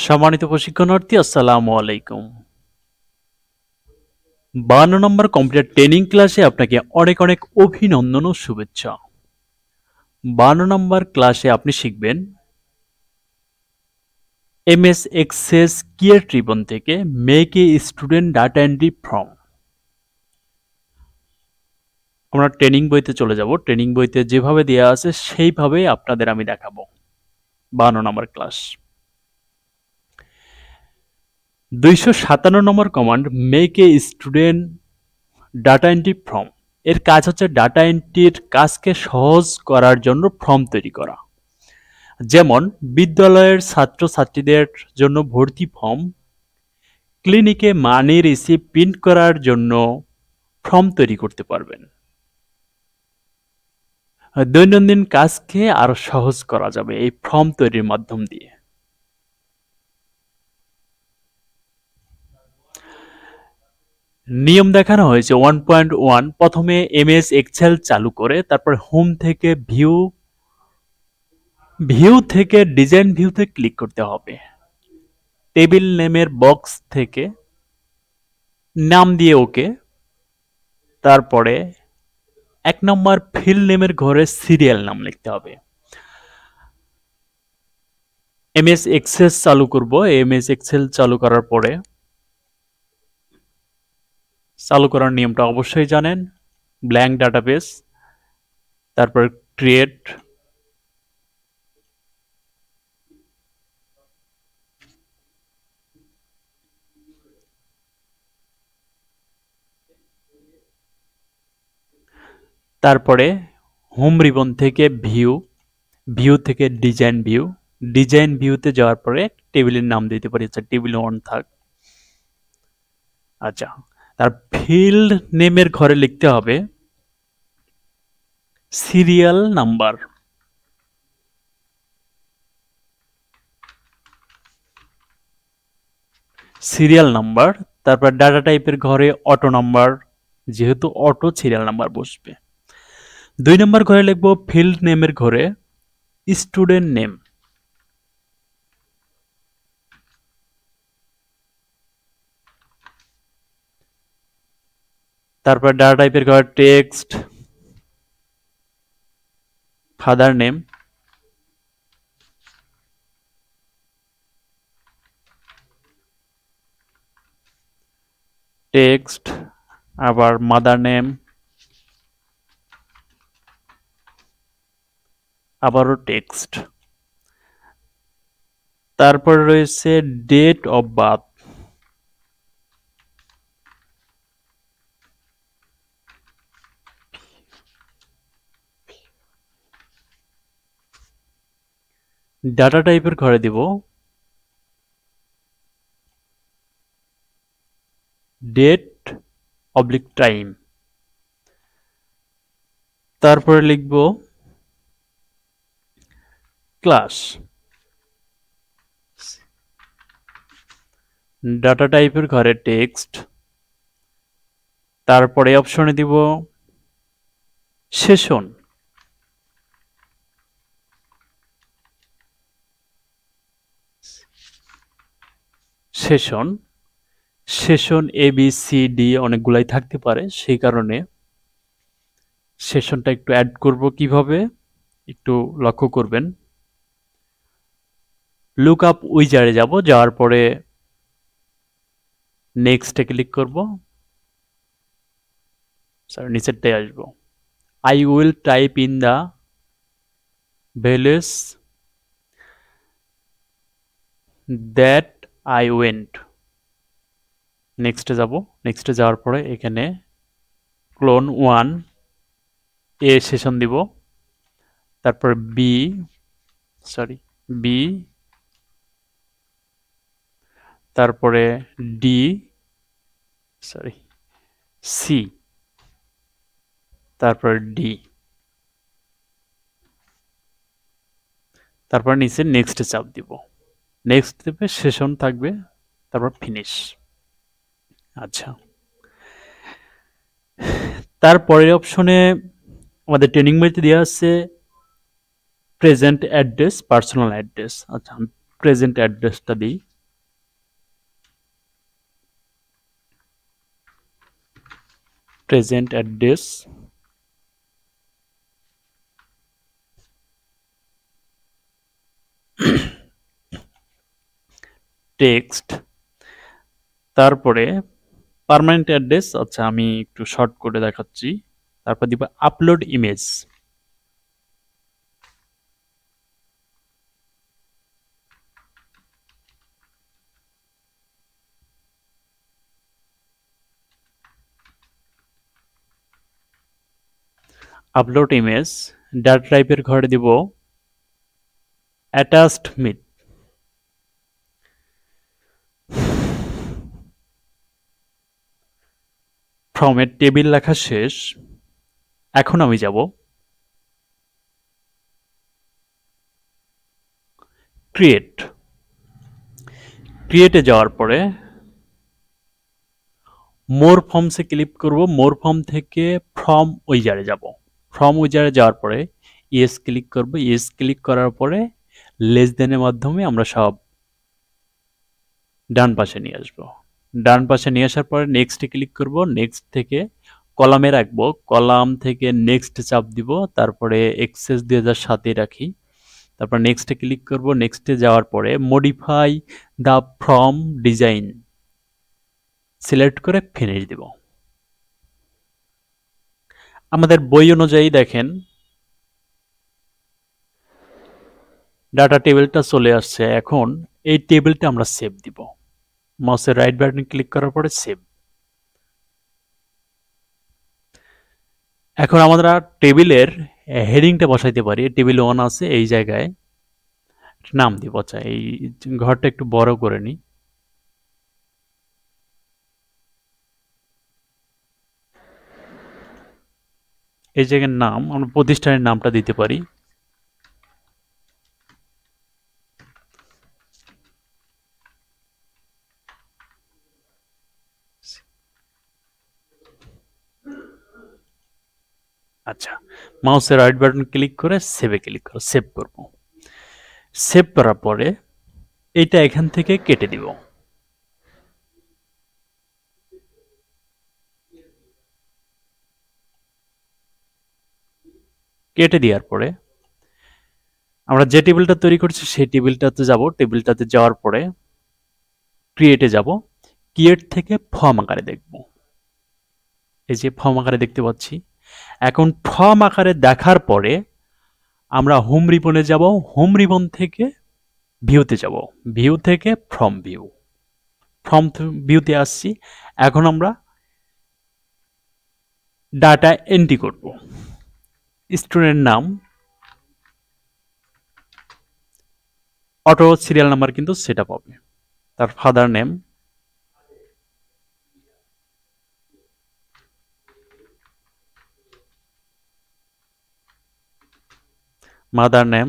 সম্মানিত প্রশিক্ষণার্থী, আসসালামু আলাইকুম। 52 নম্বর কম্পিউটার ট্রেনিং ক্লাসে আপনাকে অনেক অনেক অভিনন্দন ও শুভেচ্ছা। 52 নম্বর ক্লাসে আপনি শিখবেন এমএস এক্সেস ক্রিয়েট রিবন থেকে make a student data entry form. আমরা ট্রেনিং বইতে চলে যাব। ট্রেনিং বইতে যেভাবে দেওয়া আছে সেইভাবেই আপনাদের আমি দেখাবো। 52 number class. 257 number command make a student data entry form. এর কাজ হচ্ছে ডাটা এন্ট্রির কাজকে সহজ করার জন্য ফর্ম তৈরি করা। যেমন বিদ্যালয়ের ছাত্রছাত্রীদের জন্য ভর্তি ফর্ম, ক্লিনিকে মানি রিসিপ্ট প্রিন্ট করার জন্য ফর্ম তৈরি করতে পারবেন। দৈনন্দিন কাজকে আরো সহজ করা যাবে এই ফর্ম তৈরির মাধ্যম দিয়ে। নিয়ম দেখানো হয়েছে 1.1। প্রথমে এমএস এক্সেল চালু করে তারপর হোম থেকে ভিউ থেকে ডিজাইন ভিউতে ক্লিক করতে হবে। টেবিল নেমের বক্স থেকে নাম দিয়ে ওকে, তারপরে 1 নম্বর ফিল্ড নেমের ঘরে সিরিয়াল নাম লিখতে হবে। এমএস এক্সেস চালু করব। এমএস এক্সেল চালু করার পরে চালু করার নিয়মটা অবশ্যই জানেন। ব্ল্যাঙ্ক ডাটাবেস, তারপর ক্রিয়েট, তারপরে হোম রিবন থেকে ভিউ থেকে ডিজাইন ভিউতে যাওয়ার পরে টেবিলের নাম দিতে পারি, আচ্ছা টেবিল 1 থাক। আচ্ছা, তার ফিল্ড নেমের ঘরে লিখতে হবে সিরিয়াল নাম্বার। তারপর ডাটা টাইপের ঘরে অটো নাম্বার, যেহেতু অটো সিরিয়াল নাম্বার বসবে। 2 নম্বর ঘরে লিখবো ফিল্ড নেমের ঘরে স্টুডেন্ট নেম। তারপর ডাটা টাইপের ঘরে টেক্সট, ফাদার নেম, টেক্সট, আবার মাদার নেম, আবারও টেক্সট। তারপর রয়েছে ডেট অফ বার্থ, ডাটা টাইপের ঘরে দিব ডেট অবলিক টাইম। তারপরে লিখব ক্লাস। ডাটা টাইপের ঘরে টেক্সট, তারপরে অপশনে দিব session. Session A B C D অনেকগুলাই থাকতে পারে, সেই কারণে সেশনটা একটু অ্যাড করব কিভাবে একটু লক্ষ্য করবেন। লুক আপ উইজারে যাব, যাওয়ার পরে নেক্সটে ক্লিক করব, নিচেরটাই আসব। I will type in the values that I went. নেক্সটে যাব। নেক্সটে যাওয়ার পরে এখানে ক্লোন 1 এ সেশন দিব, তারপর বি তারপরে ডি সি, তারপর ডি, তারপর নিচে নেক্সটে চাপ দিব। নেক্সট দেবে, সেশন থাকবে, তারপর ফিনিশ। আচ্ছা, তারপরের অপশনে আমাদের ট্রেনিং বইতে দেওয়া আছে প্রেজেন্ট অ্যাড্রেস, পার্সোনাল অ্যাড্রেস। আচ্ছা, প্রেজেন্ট অ্যাড্রেসটা দিই, প্রেজেন্ট অ্যাড্রেস, টেক্সট, তারপরে পার্মানেন্ট অ্যাড্রেস, আচ্ছা আমি একটু শর্ট করে দেখাচ্ছি, তারপর দিব upload image, upload image, data টাইপের ঘরে দিব অ্যাটাচড মিট, ফ্রমের টেবিল লেখা শেষ। এখন আমি যাব ক্রিয়েট, ক্রিয়েটে যাওয়ার পরে মোর ফর্মসে ক্লিক করব, মোর ফর্ম থেকে ফ্রম উইজারে যাব, ফ্রম উইজারে যাওয়ার পরে ইয়েস ক্লিক করব, ইয়েস ক্লিক করার পরে লেস দেনের মাধ্যমে আমরা সব ডান পাশে নিয়ে আসব, ডান পাশে নিয়ে আসার পরে নেক্সটে ক্লিক করব, নেক্সট থেকে কলামে রাখবো, কলাম থেকে নেক্সট চাপ দিব, তারপরে এক্সেস 2007 রাখি, তারপর নেক্সটে ক্লিক করব, নেক্সটে যাওয়ার পরে modify the from design select করে ফিনিশ দিব। আমাদের বই অনুযায়ী দেখেন ডাটা টেবিলটা চলে আসছে। এখন এই টেবিলটা আমরা সেভ দিব, মাউসের রাইট বাটন ক্লিক করার পরে সেভ। এখন আমরা টেবিলের হেডিংটা বসাইতে পারি, টেবিল 1 আছে এই জায়গায় নাম দিব, আচ্ছা এই ঘরটা একটু বড় করে নিই, এই জায়গার নাম আমরা প্রতিষ্ঠানের নামটা দিতে পারি, আচ্ছা মাউসের রাইট বাটন ক্লিক করে সেভে ক্লিক করো, সেভ করব, সেভ করার পরে এইটা এখান থেকে কেটে দিব, কেটে দেওয়ার পরে আমরা যে টেবিলটা তৈরি করছি সেই টেবিলটাতে যাব, টেবিলটাতে যাওয়ার পরে ক্রিয়েটে যাব, ক্রিয়েট থেকে ফর্ম আকারে দেখব, এই যে ফর্ম আকারে দেখতে পাচ্ছি। এখন ফর্ম আকারে দেখার পরে আমরা হোম রিবনে যাব, হোম রিবন থেকে ভিউতে যাব, ভিউ থেকে ফ্রম ভিউ, ফ্রম ভিউতে আসছি। এখন আমরা ডাটা এন্ট্রি করব, student name, auto serial number কিন্তু সেটা পাবে, তার father name, mother name,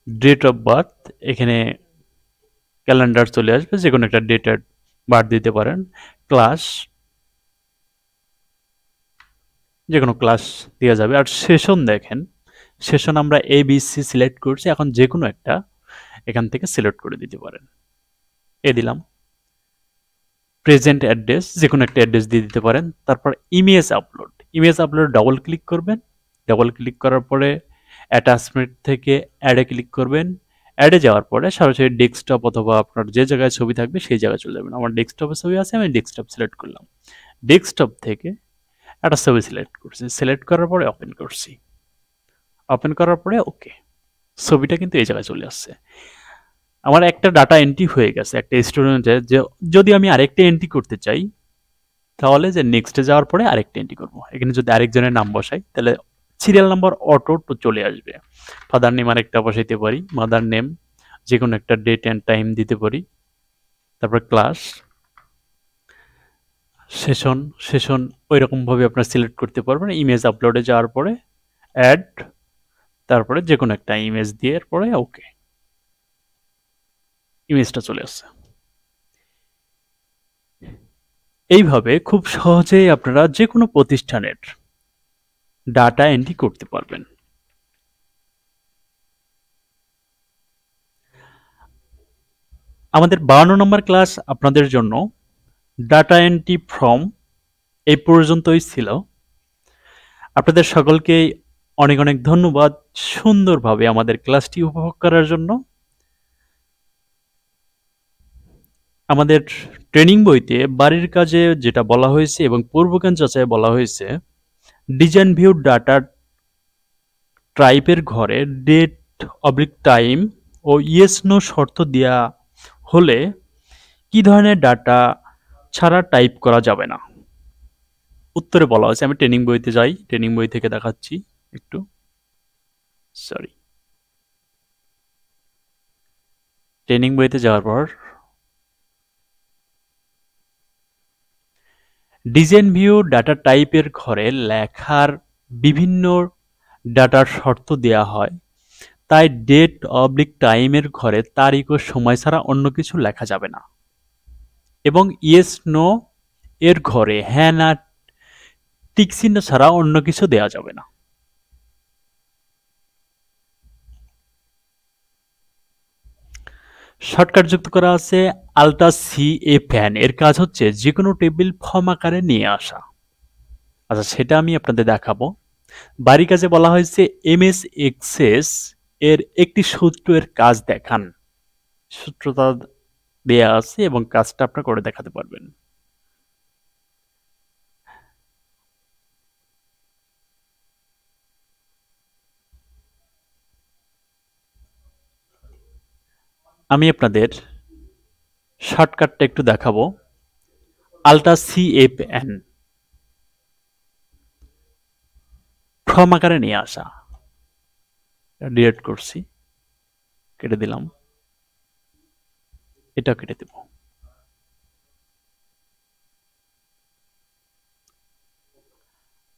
date of birth, এখানে ক্যালেন্ডার চলে আসবে, যে কোনো একটা ডেটের বার্থ দিতে পারেন, ক্লাস, যে কোনো ক্লাস দেওয়া যাবে, আর সেশন দেখেন, সেশন আমরা ABC সিলেক্ট করছি, এখন যে কোনো একটা এখান থেকে সিলেক্ট করে দিতে পারেন, এ দিলাম। প্রেজেন্ট অ্যাড্রেস, যে কোনো একটা অ্যাড্রেস দিয়ে দিতে পারেন। তারপর image upload, image upload double click করবেন, ডাবল ক্লিক করার পরে অ্যাটাচমেন্ট থেকে অ্যাডে ক্লিক করবেন, অ্যাডে যাওয়ার পরে সরাসরি ডেস্কটপ অথবা আপনার যে জায়গায় ছবি থাকবে সেই জায়গায় চলে যাবেন। আমার ডেস্কটপে ছবি আছে, আমি ডেস্কটপ সিলেক্ট করলাম, ডেস্কটপ থেকে একটা ছবি সিলেক্ট করছি, সিলেক্ট করার পরে ওপেন করছি, ওপেন করার পরে ওকে, ছবিটা কিন্তু এই জায়গায় চলে আসছে। আমার একটা ডাটা এন্ট্রি হয়ে গেছে একটা স্টুডেন্টের, যে যদি আমি আরেকটা এন্ট্রি করতে চাই তাহলে যে নেক্সটে যাওয়ার পরে আরেকটা এন্ট্রি করব, এখানে যদি আরেকজনের নাম বসাই তাহলে সিরিয়াল নাম্বার অটো চলে আসবে। ফাদার নেম আরেকটা বসাইতে পারি, মাদার নেম, যে কোনো একটা ডেট অ্যান্ড টাইম দিতে পারি, তারপর ক্লাস, সেশন, সেশন ওই রকমভাবে আপনার সিলেক্ট করতে পারবেন। ইমেজ আপলোডে যাওয়ার পরে অ্যাড, তারপরে যে কোনো একটা ইমেজ দিয়ে পরে ওকে, ইমেজটা চলে আসছে। এইভাবে খুব সহজেই আপনারা যে কোনো প্রতিষ্ঠানের ডাটা এন্ট্রি করতে পারবেন। আমাদের 52 নম্বর ক্লাস আপনাদের জন্য ডাটা এন্ট্রি ফর্ম এই পর্যন্তই ছিল। আপনাদের সকলকে অনেক অনেক ধন্যবাদ সুন্দরভাবে আমাদের ক্লাসটি উপভোগ করার জন্য। আমাদের ট্রেনিং বইতে বাড়ির কাজে যেটা বলা হয়েছে এবং পূর্বজ্ঞান যাচাইয়ে বলা হয়েছে, ডিজাইন ভিউ ডাটা টাইপের ঘরে ডেট অবলিক টাইম ও ইয়েস নো শর্ত দেওয়া হলে কি ধরনের ডাটা ছাড়া টাইপ করা যাবে না। উত্তরে বলা হয়েছে, আমি ট্রেনিং বইতে যাই, ট্রেনিং বই থেকে দেখাচ্ছি একটু, সরি, ট্রেনিং বইতে যাওয়ার পর ডিজাইন ভিউ ডাটা টাইপের ঘরে লেখার বিভিন্ন ডাটার শর্ত দেয়া হয়, তাই ডেট অবলিক টাইমের ঘরে তারিখ ও সময় ছাড়া অন্য কিছু লেখা যাবে না, এবং ইয়েস নো এর ঘরে হ্যাঁ না টিক চিহ্ন ছাড়া অন্য কিছু দেয়া যাবে না। শর্টকাট যুক্ত করা আছে আল্টা সি এ ফ্যান, এর কাজ হচ্ছে যে কোনো টেবিল ফর্ম আকারে নিয়ে আসা। আচ্ছা, সেটা আমি আপনাদের দেখাবো। বাড়ি কাজে বলা হয়েছে এমএস এক্সেস এর একটি সূত্র এর কাজ দেখান। সূত্রটা দেয়া আছে এবং কাজটা আপনারা করে দেখাতে পারবেন। আমি আপনাদের শর্টকাটটা একটু দেখাবো। আল্টা সিএফএন, ফর্ম আকারে নিয়ে আসা, ডিলিট করছি, কেটে দিলাম, এটা কেটে দেব।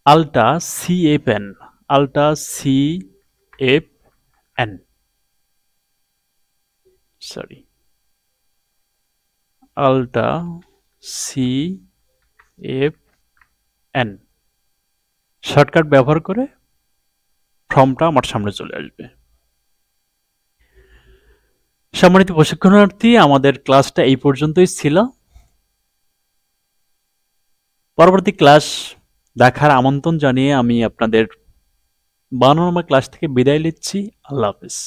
Alt CFN, alt CFN, sorry, alt CFN shortcut ব্যবহার করে ফর্মটা আমার সামনে চলে আসবে। সম্মানিত প্রশিক্ষণার্থী, আমাদের ক্লাসটা এই পর্যন্তই ছিল। পরবর্তী ক্লাস দেখার আমন্ত্রণ জানিয়ে আমি আপনাদের 52 নম্বর ক্লাস থেকে বিদায় নিচ্ছি। আল্লাহ হাফেজ।